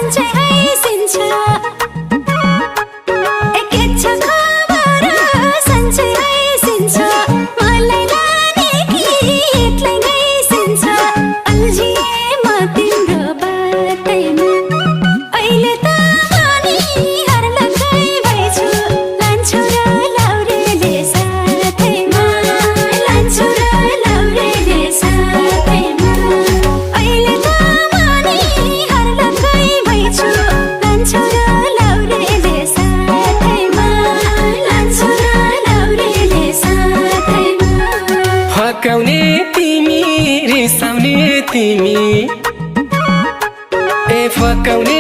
सन्चै हैसिन्छ एकेछ खबर सन्चै हैसिन्छ मलाई लाने कि एक्लै गइसिन्छ अल्झिए म तिम्रो बाटैमा अहिले त अनि हर लग्दै भइछु लान्छु र लाउरेले साथैमा लान्छु र लाउरेले साथैमा अहिले त अनि हर लग्दै भइछु लान्छु र लाउरेले साथैमा लान्छु र लाउरेले साथैमा फकाउने तिमी रिसाउने तिमी ए फकाउने